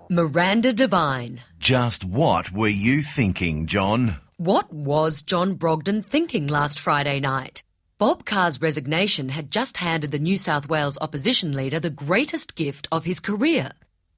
Miranda Devine. Just what were you thinking, John? What was John Brogden thinking last Friday night? Bob Carr's resignation had just handed the New South Wales opposition leader the greatest gift of his career.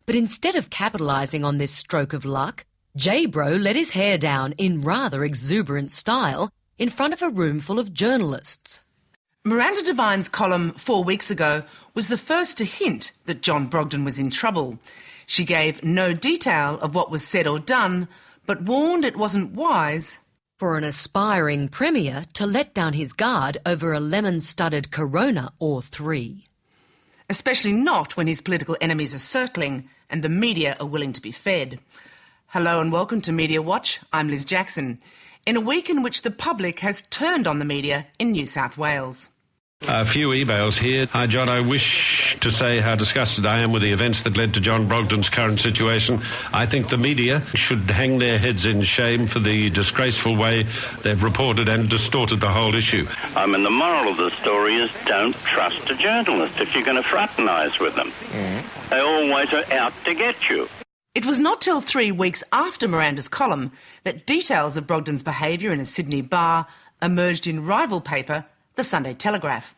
But instead of capitalising on this stroke of luck, J-Bro let his hair down in rather exuberant style in front of a room full of journalists. Miranda Devine's column 4 weeks ago was the first to hint that John Brogden was in trouble. She gave no detail of what was said or done, but warned it wasn't wise for an aspiring premier to let down his guard over a lemon-studded Corona or 3. Especially not when his political enemies are circling and the media are willing to be fed. Hello and welcome to Media Watch. I'm Liz Jackson. In a week in which the public has turned on the media in New South Wales. A few emails here. Hi, John. I wish to say how disgusted I am with the events that led to John Brogden's current situation. I think the media should hang their heads in shame for the disgraceful way they've reported and distorted the whole issue. I mean, the moral of the story is don't trust a journalist if you're going to fraternise with them. They always are out to get you. It was not till 3 weeks after Miranda's column that details of Brogden's behaviour in a Sydney bar emerged in rival paper The Sunday Telegraph.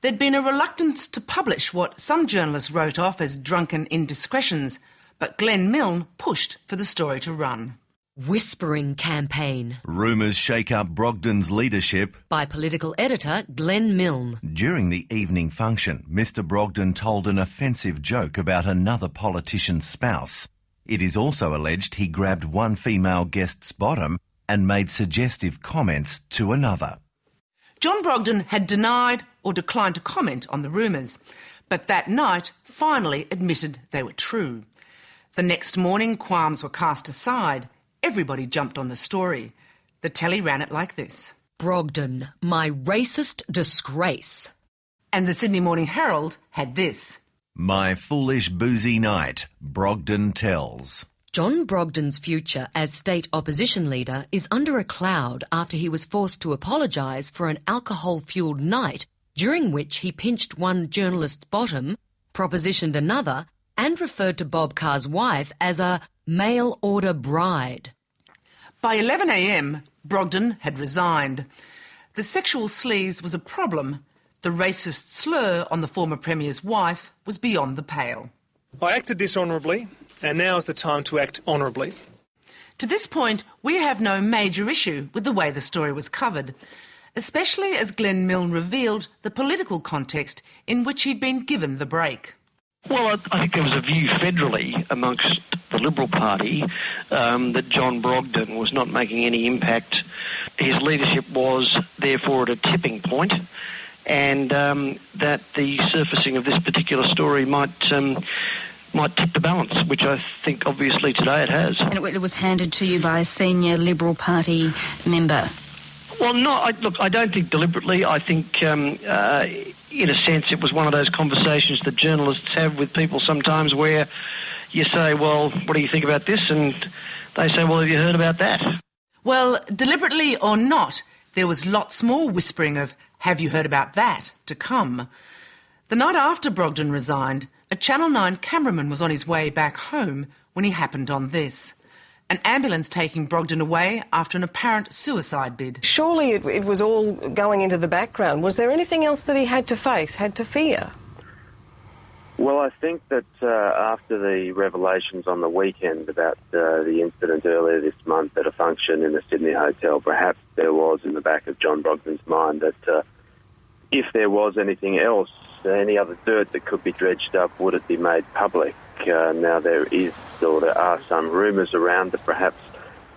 There'd been a reluctance to publish what some journalists wrote off as drunken indiscretions, but Glenn Milne pushed for the story to run. Whispering campaign. Rumours shake up Brogden's leadership. By political editor Glenn Milne. During the evening function, Mr Brogden told an offensive joke about another politician's spouse. It is also alleged he grabbed one female guest's bottom and made suggestive comments to another. John Brogden had denied or declined to comment on the rumours, but that night finally admitted they were true. The next morning, qualms were cast aside. Everybody jumped on the story. The telly ran it like this. Brogden, my racist disgrace. And the Sydney Morning Herald had this. My foolish boozy night, Brogden tells. John Brogden's future as state opposition leader is under a cloud after he was forced to apologise for an alcohol-fuelled night during which he pinched one journalist's bottom, propositioned another, and referred to Bob Carr's wife as a mail-order bride. By 11 a.m, Brogden had resigned. The sexual sleaze was a problem. The racist slur on the former Premier's wife was beyond the pale. I acted dishonourably, and now is the time to act honourably. To this point, we have no major issue with the way the story was covered, especially as Glenn Milne revealed the political context in which he'd been given the break. Well, I think there was a view federally amongst the Liberal Party that John Brogden was not making any impact. His leadership was therefore at a tipping point, and that the surfacing of this particular story might tip the balance, which I think obviously today it has. And it was handed to you by a senior Liberal Party member? Well, no, I don't think deliberately. I think, in a sense, it was one of those conversations that journalists have with people sometimes where you say, well, what do you think about this? And they say, well, have you heard about that? Well, deliberately or not, there was lots more whispering of, have you heard about that, to come. The night after Brogden resigned, a Channel 9 cameraman was on his way back home when he happened on this. An ambulance taking Brogden away after an apparent suicide bid. Surely it was all going into the background. Was there anything else that he had to face, had to fear? Well, I think that after the revelations on the weekend about the incident earlier this month at a function in the Sydney hotel, perhaps there was in the back of John Brogden's mind that if there was anything else, any other dirt that could be dredged up, would it be made public? Now there are some rumours around that perhaps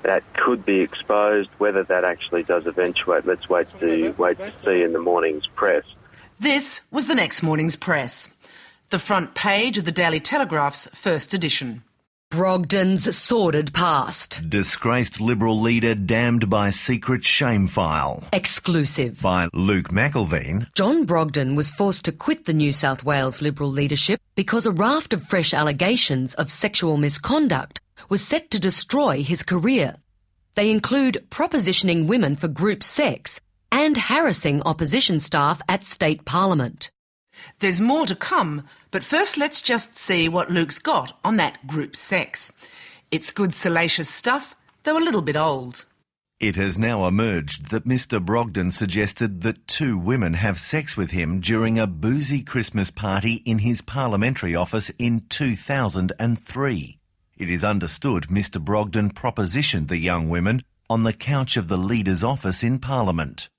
that could be exposed. Whether that actually does eventuate, let's wait to see in the morning's press. This was the next morning's press. The front page of the Daily Telegraph's first edition. Brogden's sordid past. Disgraced Liberal leader damned by secret shame file. Exclusive. By Luke McElveen. John Brogden was forced to quit the New South Wales Liberal leadership because a raft of fresh allegations of sexual misconduct was set to destroy his career. They include propositioning women for group sex and harassing opposition staff at state parliament. There's more to come, but first let's just see what Luke's got on that group sex. It's good salacious stuff, though a little bit old. It has now emerged that Mr Brogden suggested that 2 women have sex with him during a boozy Christmas party in his parliamentary office in 2003. It is understood Mr Brogden propositioned the young women on the couch of the leader's office in Parliament.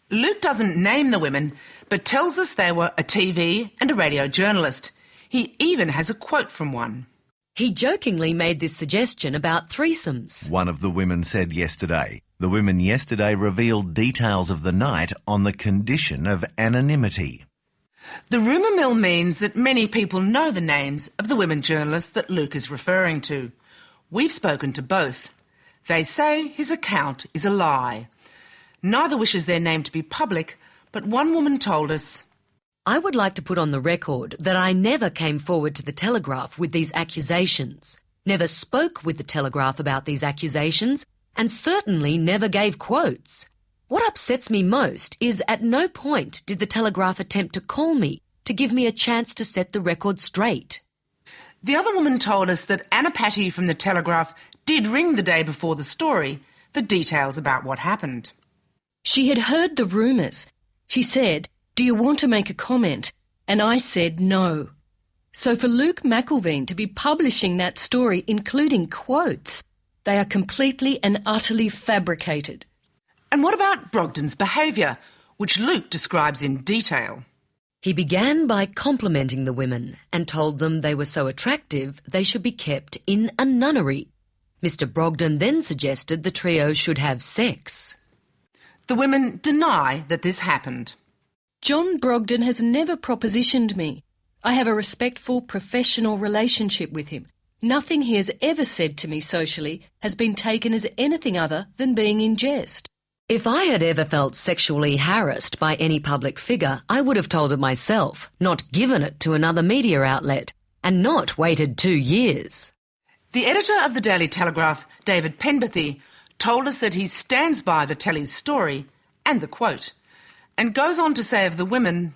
Luke doesn't name the women, but tells us they were a TV and a radio journalist. He even has a quote from one. He jokingly made this suggestion about threesomes. One of the women said yesterday. The women yesterday revealed details of the night on the condition of anonymity. The rumour mill means that many people know the names of the women journalists that Luke is referring to. We've spoken to both. They say his account is a lie. Neither wishes their name to be public, but one woman told us, I would like to put on the record that I never came forward to the Telegraph with these accusations, never spoke with the Telegraph about these accusations, and certainly never gave quotes. What upsets me most is at no point did the Telegraph attempt to call me to give me a chance to set the record straight. The other woman told us that Anna Patty from the Telegraph did ring the day before the story for details about what happened. She had heard the rumours. She said, "Do you want to make a comment?" And I said no. So for Luke McElveen to be publishing that story, including quotes, they are completely and utterly fabricated. And what about Brogden's behaviour, which Luke describes in detail? He began by complimenting the women and told them they were so attractive they should be kept in a nunnery. Mr Brogden then suggested the trio should have sex. The women deny that this happened. John Brogden has never propositioned me. I have a respectful, professional relationship with him. Nothing he has ever said to me socially has been taken as anything other than being in jest. If I had ever felt sexually harassed by any public figure, I would have told it myself, not given it to another media outlet, and not waited 2 years. The editor of the Daily Telegraph, David Penberthy, told us that he stands by the telly's story and the quote, and goes on to say of the women,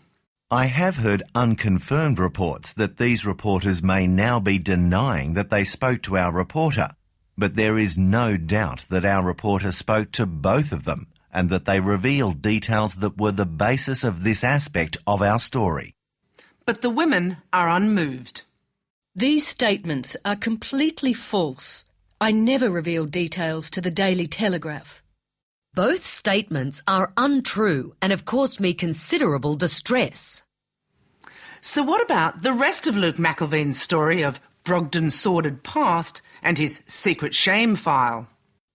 I have heard unconfirmed reports that these reporters may now be denying that they spoke to our reporter, but there is no doubt that our reporter spoke to both of them and that they revealed details that were the basis of this aspect of our story. But the women are unmoved. These statements are completely false. I never revealed details to the Daily Telegraph. Both statements are untrue and have caused me considerable distress. So what about the rest of Luke McElveen's story of Brogden's sordid past and his secret shame file?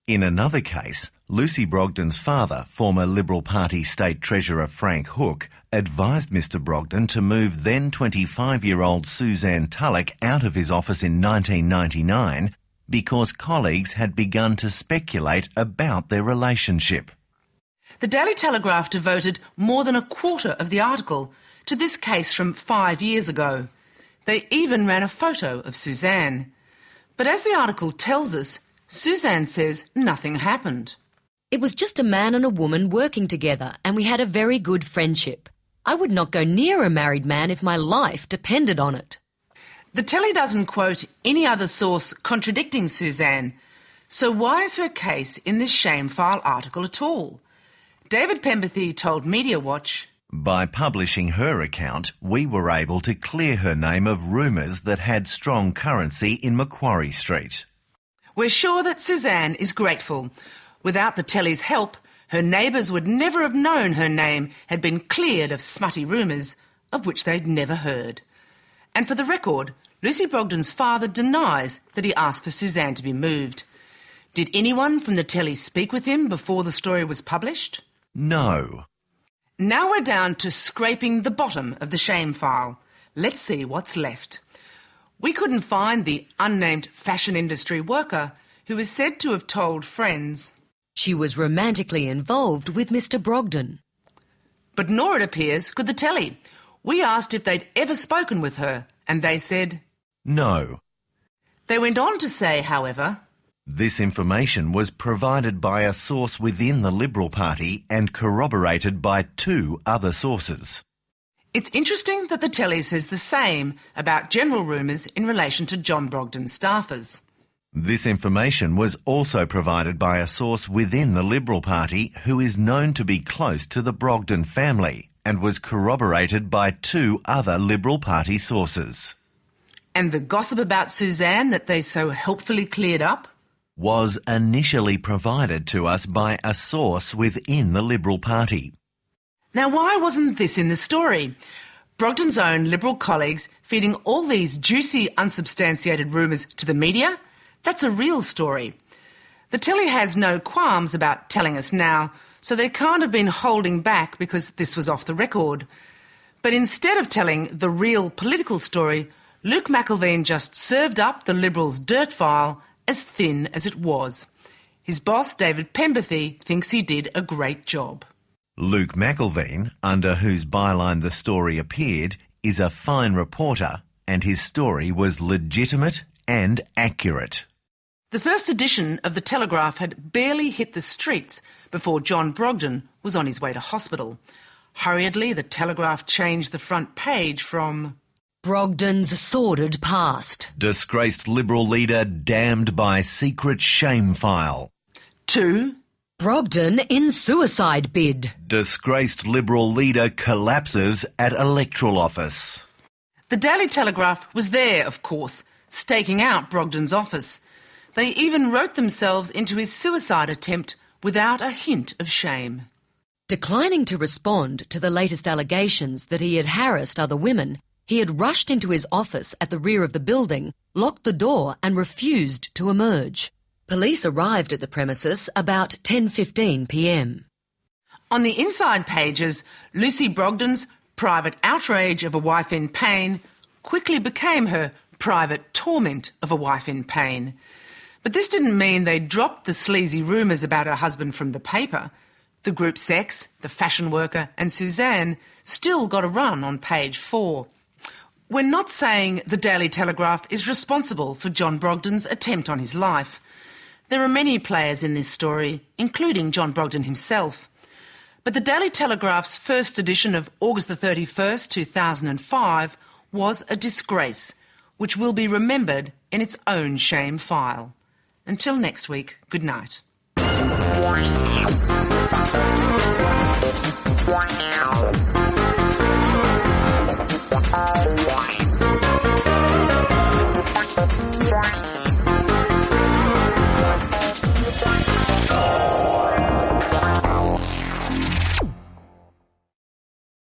In another case, Lucy Brogden's father, former Liberal Party State Treasurer Frank Hook, advised Mr Brogden to move then 25-year-old Suzanne Tulloch out of his office in 1999 because colleagues had begun to speculate about their relationship. The Daily Telegraph devoted more than a quarter of the article to this case from 5 years ago. They even ran a photo of Suzanne. But as the article tells us, Suzanne says nothing happened. It was just a man and a woman working together, and we had a very good friendship. I would not go near a married man if my life depended on it. The telly doesn't quote any other source contradicting Suzanne, so why is her case in this shame file article at all? David Penberthy told Media Watch, by publishing her account, we were able to clear her name of rumours that had strong currency in Macquarie Street. We're sure that Suzanne is grateful. Without the telly's help, her neighbours would never have known her name had been cleared of smutty rumours of which they'd never heard. And for the record, Lucy Brogden's father denies that he asked for Suzanne to be moved. Did anyone from the telly speak with him before the story was published? No. Now we're down to scraping the bottom of the shame file. Let's see what's left. We couldn't find the unnamed fashion industry worker who is said to have told friends she was romantically involved with Mr Brogden. But nor, it appears, could the telly. We asked if they'd ever spoken with her, and they said no. They went on to say, however, this information was provided by a source within the Liberal Party and corroborated by 2 other sources. It's interesting that the telly says the same about general rumours in relation to John Brogden staffers. This information was also provided by a source within the Liberal Party who is known to be close to the Brogden family and was corroborated by 2 other Liberal Party sources. And the gossip about Suzanne that they so helpfully cleared up? Was initially provided to us by a source within the Liberal Party. Now, why wasn't this in the story? Brogden's own Liberal colleagues feeding all these juicy, unsubstantiated rumours to the media? That's a real story. The telly has no qualms about telling us now, so they can't have been holding back because this was off the record. But instead of telling the real political story, Luke McIlveen just served up the Liberals' dirt file as thin as it was. His boss, David Pemberthy, thinks he did a great job. Luke McIlveen, under whose byline the story appeared, is a fine reporter, and his story was legitimate and accurate. The first edition of The Telegraph had barely hit the streets before John Brogden was on his way to hospital. Hurriedly, The Telegraph changed the front page from Brogden's sordid past. Disgraced Liberal leader damned by secret shame file. to Brogden in suicide bid. Disgraced Liberal leader collapses at electoral office. The Daily Telegraph was there, of course, staking out Brogden's office. They even wrote themselves into his suicide attempt without a hint of shame. Declining to respond to the latest allegations that he had harassed other women, he had rushed into his office at the rear of the building, locked the door and refused to emerge. Police arrived at the premises about 10:15 p.m. On the inside pages, Lucy Brogden's private outrage of a wife in pain quickly became her private torment of a wife in pain. But this didn't mean they dropped the sleazy rumours about her husband from the paper. The group sex, the fashion worker and Suzanne still got a run on page 4. We're not saying the Daily Telegraph is responsible for John Brogden's attempt on his life. There are many players in this story, including John Brogden himself. But the Daily Telegraph's first edition of August the 31st, 2005 was a disgrace, which will be remembered in its own shame file. Until next week, good night. Wow.